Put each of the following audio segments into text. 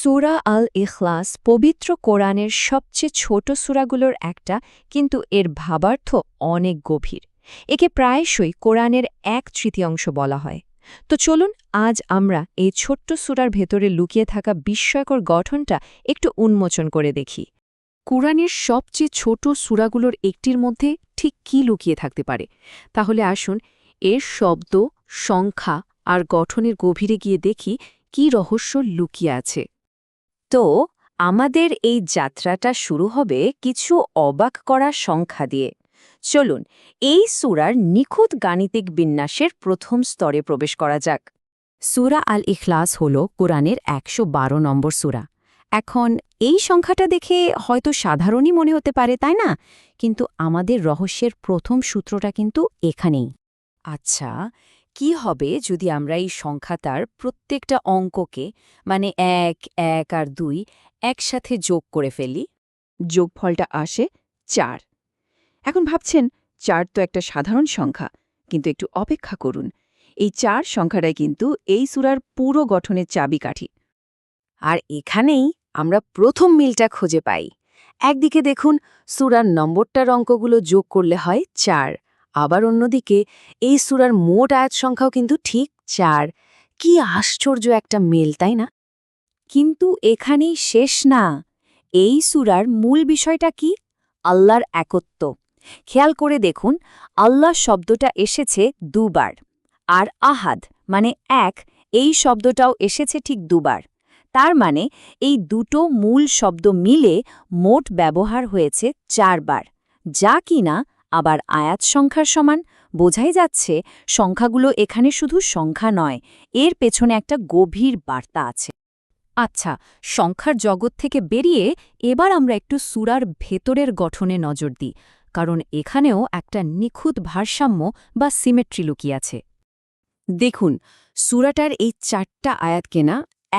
সূরা আল ইখলাস পবিত্র কোরআনের সবচেয়ে ছোট সূরাগুলোর একটা, কিন্তু এর ভাবার্থ অনেক গভীর। একে প্রায়শই কোরআনের 1/3 বলা হয়। তো চলুন আজ আমরা এই ছোট্ট সূরার ভেতরে লুকিয়ে থাকা বিস্ময়কর গঠনটা একটু উন্মোচন করে দেখি। কোরআনের সবচেয়ে ছোট সূরাগুলোর একটির মধ্যে ঠিক কী লুকিয়ে থাকতে পারে? তাহলে আসুন এর শব্দ, সংখ্যা আর গঠনের গভীরে গিয়ে দেখি কী রহস্য লুকিয়ে আছে। তো আমাদের এই যাত্রাটা শুরু হবে কিছু অবাক করা সংখ্যা দিয়ে। চলুন এই সূরার নিখুঁত গাণিতিক বিন্যাসের প্রথম স্তরে প্রবেশ করা যাক। সূরা আল ইখলাস হল কোরআনের ১১২ নম্বর সূরা। এখন এই সংখ্যাটা দেখে হয়তো সাধারণই মনে হতে পারে, তাই না? কিন্তু আমাদের রহস্যের প্রথম সূত্রটা কিন্তু এখানেই। আচ্ছা, কি হবে যদি আমরা এই সংখ্যাটার প্রত্যেকটা অঙ্ককে, মানে ১, ১ আর ২ একসাথে যোগ করে ফেলি? যোগফলটা আসে ৪। এখন ভাবছেন ৪ তো একটা সাধারণ সংখ্যা, কিন্তু একটু অপেক্ষা করুন। এই ৪ সংখ্যাটাই কিন্তু এই সূরার পুরো গঠনের চাবিকাঠি। আর এখানেই আমরা প্রথম মিলটা খুঁজে পাই। একদিকে দেখুন সূরার নম্বরটার অঙ্কগুলো যোগ করলে হয় ৪, আবার অন্যদিকে এই সূরার মোট আয়াত সংখ্যাও কিন্তু ঠিক ৪। কি আশ্চর্য একটা মেল, তাই না? কিন্তু এখানেই শেষ না। এই সূরার মূল বিষয়টা কি? আল্লাহর একত্ব। খেয়াল করে দেখুন, আল্লাহ শব্দটা এসেছে ২ বার, আর আহাদ মানে এক, এই শব্দটাও এসেছে ঠিক ২ বার। তার মানে এই দুটো মূল শব্দ মিলে মোট ব্যবহার হয়েছে ৪ বার, যা কিনা আবার আয়াত সংখ্যার সমান। বোঝাই যাচ্ছে সংখ্যাগুলো এখানে শুধু সংখ্যা নয়, এর পেছনে একটা গভীর বার্তা আছে। আচ্ছা, সংখ্যার জগৎ থেকে বেরিয়ে এবার আমরা একটু সূরার ভেতরের গঠনে নজর দিই, কারণ এখানেও একটা নিখুঁত ভারসাম্য বা সিমেট্রি লুকিয়ে আছে। দেখুন, সূরাটার এই ৪টা আয়াতকে না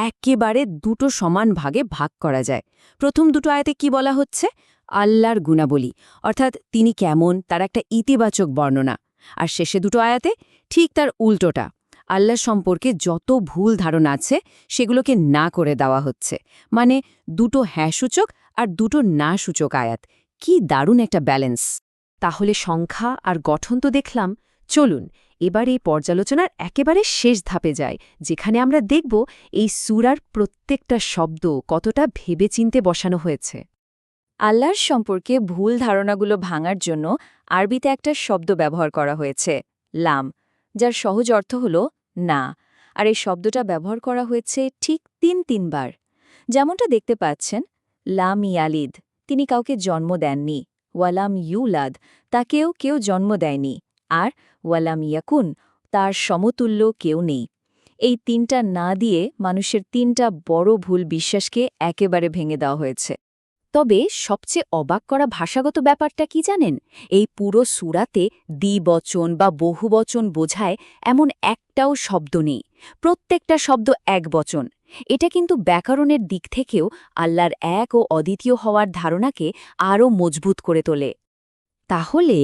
একেবারে দুটো সমান ভাগে ভাগ করা যায়। প্রথম দুটো আয়াতে কি বলা হচ্ছে? আল্লাহর গুণাবলী, অর্থাৎ তিনি কেমন, তার একটা ইতিবাচক বর্ণনা। আর শেষে দুটো আয়াতে ঠিক তার উল্টোটা, আল্লাহ সম্পর্কে যত ভুল ধারণা আছে সেগুলোকে না করে দেওয়া হচ্ছে। মানে দুটো হ্যাঁ-সূচক আর দুটো না-সূচক আয়াত। কি দারুণ একটা ব্যালেন্স! তাহলে সংখ্যা আর গঠন তো দেখলাম, চলুন এবার এই পর্যালোচনার একেবারে শেষ ধাপে যায়, যেখানে আমরা দেখব এই সূরার প্রত্যেকটা শব্দ কতটা ভেবেচিন্তে বসানো হয়েছে। আল্লাহর সম্পর্কে ভুল ধারণাগুলো ভাঙার জন্য আরবিতে একটা শব্দ ব্যবহার করা হয়েছে, লাম, যার সহজ অর্থ হল না। আর এই শব্দটা ব্যবহার করা হয়েছে ঠিক ৩ বার। যেমনটা দেখতে পাচ্ছেন, লাম ইয়ালিদ, তিনি কাউকে জন্ম দেননি। ওয়ালাম ইউলাদ, তাকেও কেউ জন্ম দেয়নি। আর ওয়ালাম ইয়াকুন, তার সমতুল্য কেউ নেই। এই ৩টা না দিয়ে মানুষের ৩টা বড় ভুল বিশ্বাসকে একেবারে ভেঙে দেওয়া হয়েছে। তবে সবচেয়ে অবাক করা ভাষাগত ব্যাপারটা কি জানেন? এই পুরো সূরাতে দ্বিবচন বা বহুবচন বোঝায় এমন একটাও শব্দ নেই। প্রত্যেকটা শব্দ একবচন। এটা কিন্তু ব্যাকরণের দিক থেকেও আল্লাহর এক ও অদ্বিতীয় হওয়ার ধারণাকে আরও মজবুত করে তোলে। তাহলে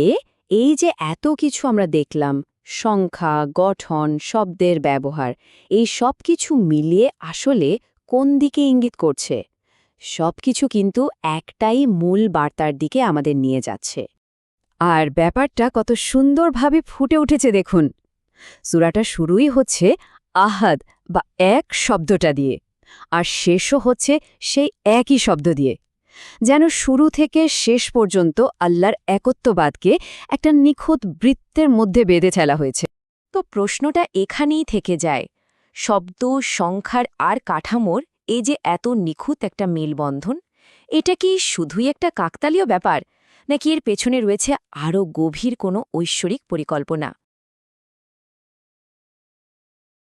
এই যে এত কিছু আমরা দেখলাম, সংখ্যা, গঠন, শব্দের ব্যবহার, এই সব কিছু মিলিয়ে আসলে কোন দিকে ইঙ্গিত করছে? সবকিছু কিন্তু একটাই মূল বার্তার দিকে আমাদের নিয়ে যাচ্ছে। আর ব্যাপারটা কত সুন্দরভাবে ফুটে উঠেছে দেখুন। সূরাটা শুরুই হচ্ছে আহাদ বা এক শব্দটা দিয়ে, আর শেষও হচ্ছে সেই একই শব্দ দিয়ে। যেন শুরু থেকে শেষ পর্যন্ত আল্লাহর একত্ববাদকে একটা নিখুঁত বৃত্তের মধ্যে বেঁধে ফেলা হয়েছে। তো প্রশ্নটা এখানেই থেকে যায়, শব্দ, সংখ্যার আর কাঠামোর এই যে এত নিখুঁত একটা মেলবন্ধন, এটা কি শুধুই একটা কাকতালীয় ব্যাপার, নাকি এর পেছনে রয়েছে আরও গভীর কোনো ঐশ্বরিক পরিকল্পনা?